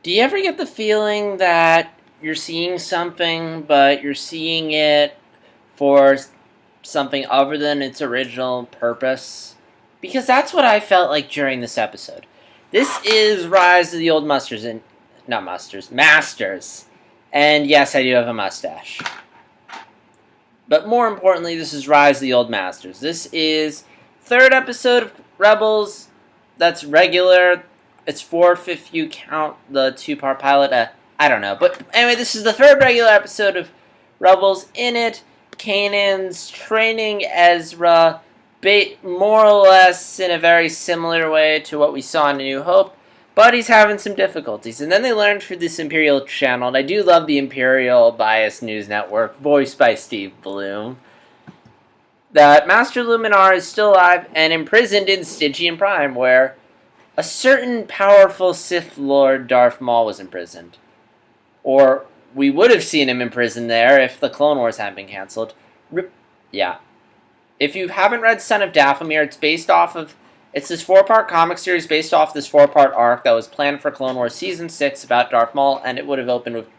Do you ever get the feeling that you're seeing something, but you're seeing it for something other than its original purpose? Because that's what I felt like during this episode. This is Rise of the Old Musters and not Musters, Masters. And yes, I do have a mustache. But more importantly, this is Rise of the Old Masters. This is third episode of Rebels. That's regular. It's fourth if you count the two-part pilot. I don't know. But anyway, this is the third regular episode of Rebels. In it, Kanan's training Ezra more or less in a very similar way to what we saw in A New Hope. But he's having some difficulties. And then they learned through this Imperial channel, and I do love the Imperial Bias News Network, voiced by Steve Bloom, that Master Luminar is still alive and imprisoned in Stygian Prime, where a certain powerful Sith Lord Darth Maul was imprisoned. Or we would have seen him imprisoned there if the Clone Wars hadn't been cancelled. Yeah. If you haven't read Son of Dathomir, it's this 4-part comic series based off this 4-part arc that was planned for Clone Wars Season 6 about Darth Maul, and it would have opened with...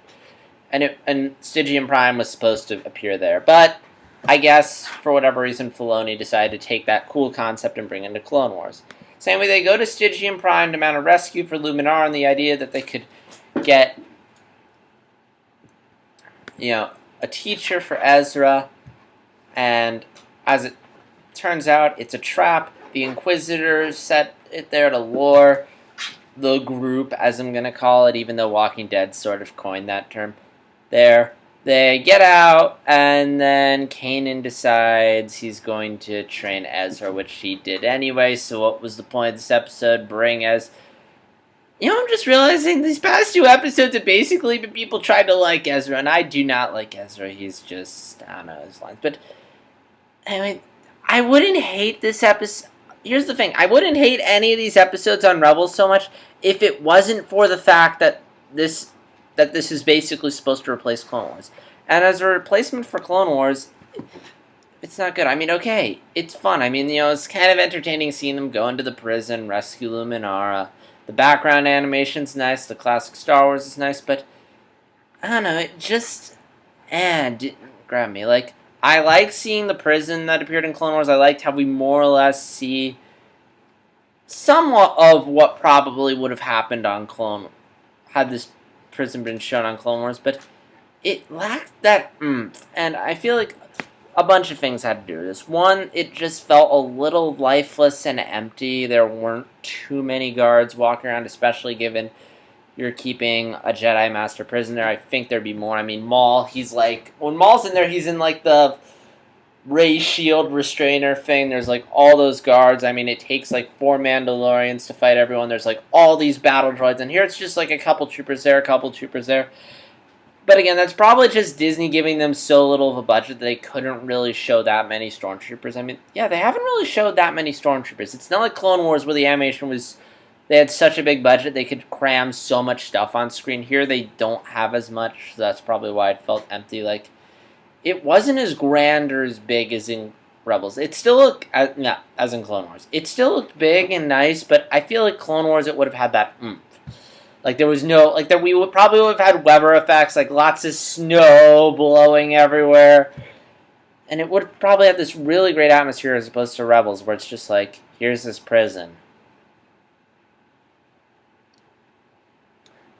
And Stygian Prime was supposed to appear there. But I guess, for whatever reason, Filoni decided to take that cool concept and bring it into Clone Wars. Same way they go to Stygian Prime to mount a rescue for Luminar, and the idea that they could get, a teacher for Ezra, and as it turns out, it's a trap. The Inquisitors set it there to lure the group, as I'm going to call it, even though Walking Dead sort of coined that term there. They get out, and then Kanan decides he's going to train Ezra, which he did anyway, so what was the point of this episode? I'm just realizing these past 2 episodes have basically been people trying to like Ezra, and I do not like Ezra. He's just, I don't know his lines. But, anyway, I wouldn't hate this episode. Here's the thing. I wouldn't hate any of these episodes on Rebels so much if it wasn't for the fact that this is basically supposed to replace Clone Wars. And as a replacement for Clone Wars, it's not good. I mean, okay, it's fun. I mean, it's kind of entertaining seeing them go into the prison, rescue Luminara. The background animation's nice, the classic Star Wars is nice, but I don't know, it just didn't grab me. Like, I like seeing the prison that appeared in Clone Wars. I liked how we more or less see somewhat of what probably would have happened on had this prison been shown on Clone Wars, but it lacked that oomph, and I feel like a bunch of things had to do with this. One, it just felt a little lifeless and empty. There weren't too many guards walking around, especially given you're keeping a Jedi Master prisoner. I think there'd be more. I mean, Maul, when Maul's in there, he's in, the ray shield restrainer thing. There's, all those guards. I mean, it takes, 4 Mandalorians to fight everyone. There's, all these battle droids. And here it's just, a couple troopers there, a couple troopers there. But again, that's probably just Disney giving them so little of a budget that they couldn't really show that many Stormtroopers. I mean, yeah, they haven't really showed that many Stormtroopers. It's not like Clone Wars where the animation they had such a big budget they could cram so much stuff on screen. Here they don't have as much, so that's probably why it felt empty. It wasn't as grand or as big as in Rebels. It still looked, as in Clone Wars. It still looked big and nice, but I feel like Clone Wars, it would have had that oomph. There was no, we would probably have had weather effects, lots of snow blowing everywhere. And it would probably have this really great atmosphere as opposed to Rebels, where it's just here's this prison.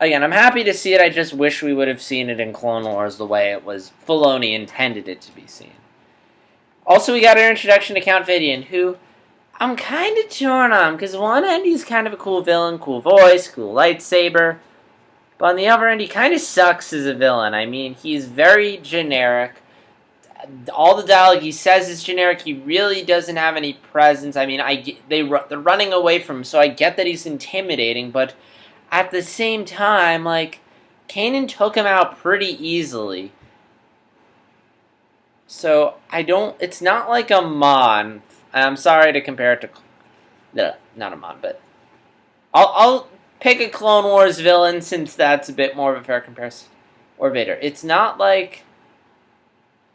Again, I'm happy to see it, I just wish we would have seen it in Clone Wars the way it was Filoni intended it to be seen. Also, we got our introduction to Count Vidian, who I'm kind of torn on, because on one end he's kind of a cool villain, cool voice, cool lightsaber, but on the other end he kind of sucks as a villain. I mean, he's very generic. All the dialogue he says is generic. He really doesn't have any presence. I mean, they're running away from him, so I get that he's intimidating, but at the same time, Kanan took him out pretty easily. So, it's not like a Mon. I'm sorry to compare it to... not a Mon, but... I'll pick a Clone Wars villain since that's a bit more of a fair comparison. Or Vader. It's not like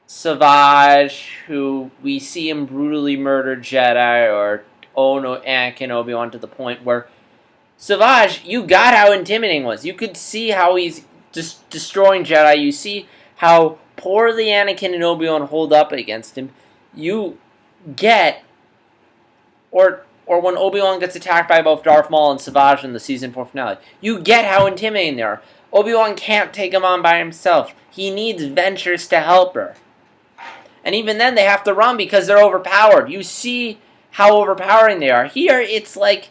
Savage, who we see him brutally murder Jedi, or Anakin Obi-Wan to the point where Savage, you got how intimidating he was. You could see how he's just destroying Jedi. You see how poorly Anakin and Obi-Wan hold up against him. You get, or when Obi-Wan gets attacked by both Darth Maul and Savage in the season 4 finale, you get how intimidating they are. Obi-Wan can't take him on by himself. He needs Ventress to help her. And even then, they have to run because they're overpowered. You see how overpowering they are. Here, it's like,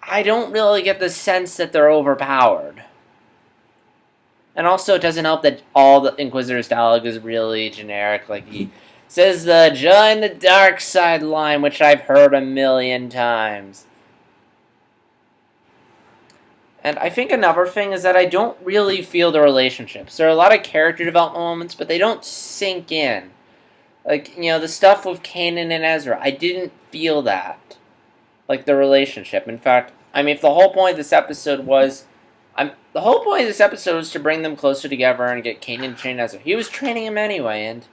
I don't really get the sense that they're overpowered. And also, it doesn't help that all the Inquisitor's dialogue is really generic. Like, he says the join the dark side line, which I've heard a million times. And I think another thing is that I don't really feel the relationships. There are a lot of character development moments, but they don't sink in. Like, the stuff with Kanan and Ezra, I didn't feel that. Like, the relationship. In fact, if the whole point of this episode was... the whole point of this episode was to bring them closer together and get Kanan to train Ezra. He was training him anyway, and...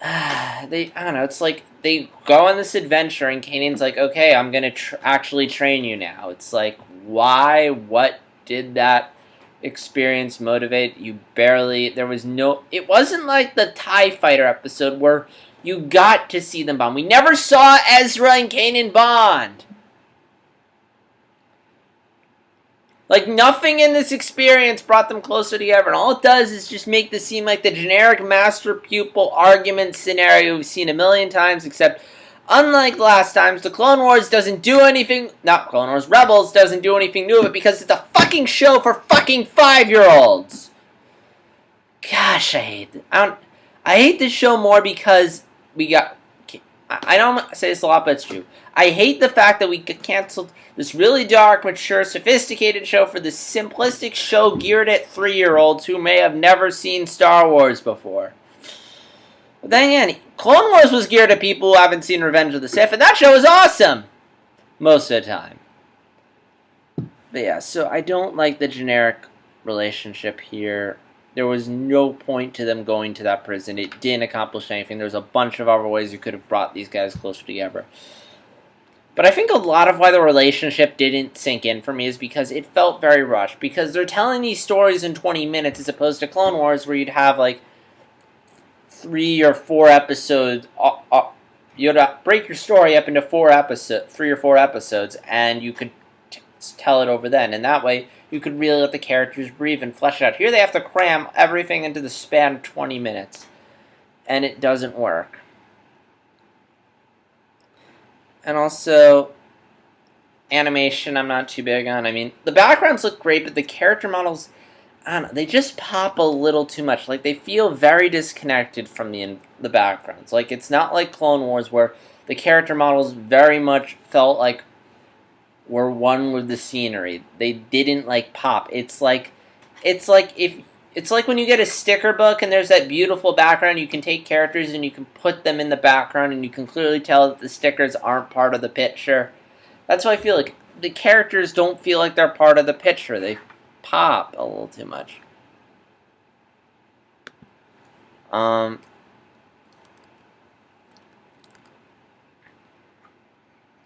I don't know, it's like, they go on this adventure, and Kanan's like, okay, I'm gonna actually train you now. It's like, why? What did that experience motivate? There was no... It wasn't like the TIE Fighter episode where you got to see them bond. We never saw Ezra and Kanan bond. Like, nothing in this experience brought them closer together, and all it does is just make this seem like the generic master-pupil argument scenario we've seen a million times, except, unlike last times, the Clone Wars doesn't do anything... Not Clone Wars, Rebels doesn't do anything new of it because it's a fucking show for fucking 5-year-olds! Gosh, I hate it. I hate this show more because we got... I don't say this a lot, but it's true. I hate the fact that we canceled this really dark, mature, sophisticated show for this simplistic show geared at 3-year-olds who may have never seen Star Wars before. But then again, Clone Wars was geared at people who haven't seen Revenge of the Sith, and that show is awesome! Most of the time. But yeah, so I don't like the generic relationship here. There was no point to them going to that prison. It didn't accomplish anything. There was a bunch of other ways you could have brought these guys closer together. But I think a lot of why the relationship didn't sink in for me is because it felt very rushed. Because they're telling these stories in 20 minutes as opposed to Clone Wars where you'd have like 3 or 4 episodes. You'd break your story up into 3 or 4 episodes, and you could tell it over then. And that way, you could really let the characters breathe and flesh it out. Here they have to cram everything into the span of 20 minutes. And it doesn't work. And also, animation I'm not too big on. The backgrounds look great, but the character models, I don't know, they just pop a little too much. Like, they feel very disconnected from the backgrounds. Like, it's not like Clone Wars where the character models very much felt like were one with the scenery. They didn't, like, pop. It's like when you get a sticker book and there's that beautiful background, you can take characters and you can put them in the background and you can clearly tell that the stickers aren't part of the picture. That's why I feel like the characters don't feel like they're part of the picture. They pop a little too much.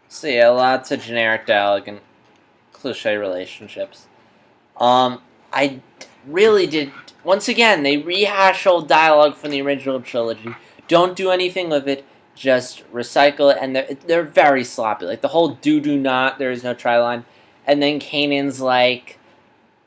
So yeah, lots of generic dialogue and cliche relationships. I really did... Once again, they rehash old dialogue from the original trilogy. Don't do anything with it. Just recycle it. And they're very sloppy. Like, the whole do not, there is no try line. And then Kanan's like,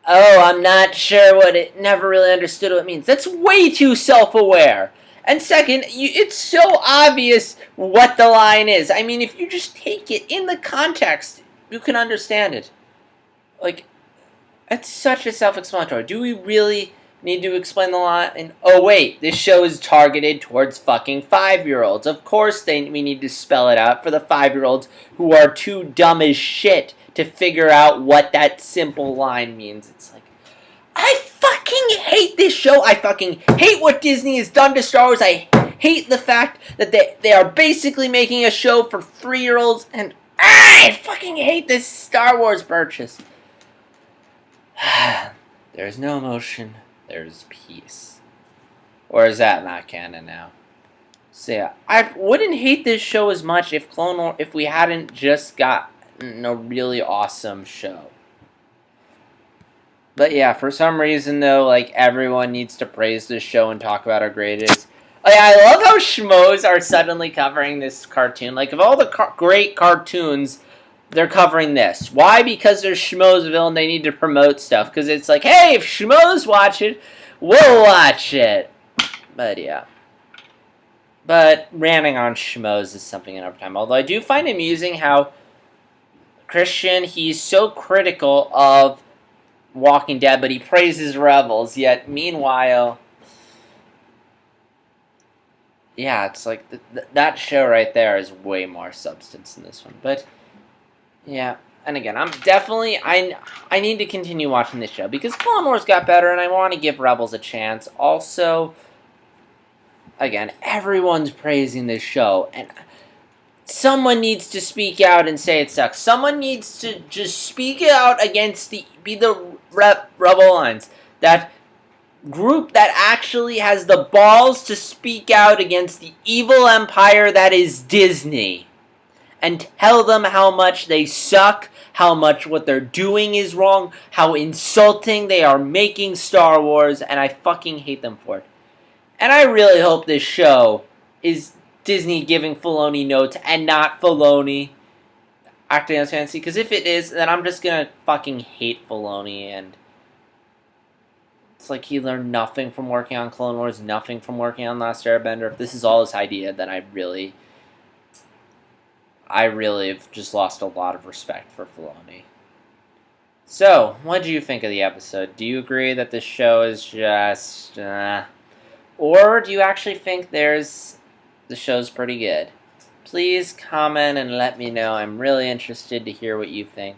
oh, I'm not sure what it... Never really understood what it means. That's way too self-aware. And second, it's so obvious what the line is. If you just take it in the context, you can understand it. Like, it's such a self-explanatory. Do we really need to explain the line? And, oh, wait, this show is targeted towards fucking 5-year-olds. Of course we need to spell it out for the 5-year-olds who are too dumb as shit to figure out what that simple line means. It's like, I fucking hate this show. I fucking hate what Disney has done to Star Wars. I hate the fact that they are basically making a show for 3-year-olds. And I fucking hate this Star Wars purchase. There's no emotion. There's peace. Or is that not canon now? So yeah, I wouldn't hate this show as much if we hadn't just got a really awesome show. But yeah, for some reason though, like everyone needs to praise this show and talk about how great it is. Like, I love how schmoes are suddenly covering this cartoon. Like of all the great cartoons, they're covering this. Why? Because there's Schmoesville and they need to promote stuff. Because it's like, hey, if schmoes watch it, we'll watch it. But yeah. But ranting on schmoes is something another time. Although I do find amusing how Christian, he's so critical of Walking Dead, but he praises Rebels. Yet, meanwhile, yeah, it's like that show right there is way more substance than this one. But yeah, and again, I'm definitely I need to continue watching this show because Clone Wars got better, and I want to give Rebels a chance. Also, again, everyone's praising this show, and someone needs to speak out and say it sucks. Someone needs to just speak out against be the Rebel Alliance. That group that actually has the balls to speak out against the evil empire that is Disney. And tell them how much they suck, how much what they're doing is wrong, how insulting they are making Star Wars, and I fucking hate them for it. And I really hope this show is Disney giving Filoni notes and not Filoni acting as fancy. Because if it is, then I'm just gonna fucking hate Filoni. And it's like he learned nothing from working on Clone Wars, nothing from working on Last Airbender. If this is all his idea, then I really have just lost a lot of respect for Filoni. So, what do you think of the episode? Do you agree that this show is just... or do you actually think the show's pretty good? Please comment and let me know. I'm really interested to hear what you think.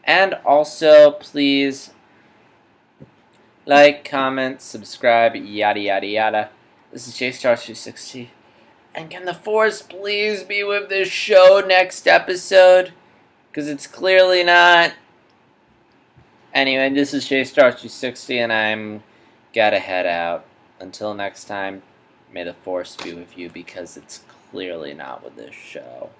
And also, please like, comment, subscribe, yada yada yada. This is JStar360. And can the Force please be with this show next episode? Because it's clearly not. Anyway, this is JStar360 and I'm gotta head out. Until next time, may the Force be with you because it's clearly not with this show.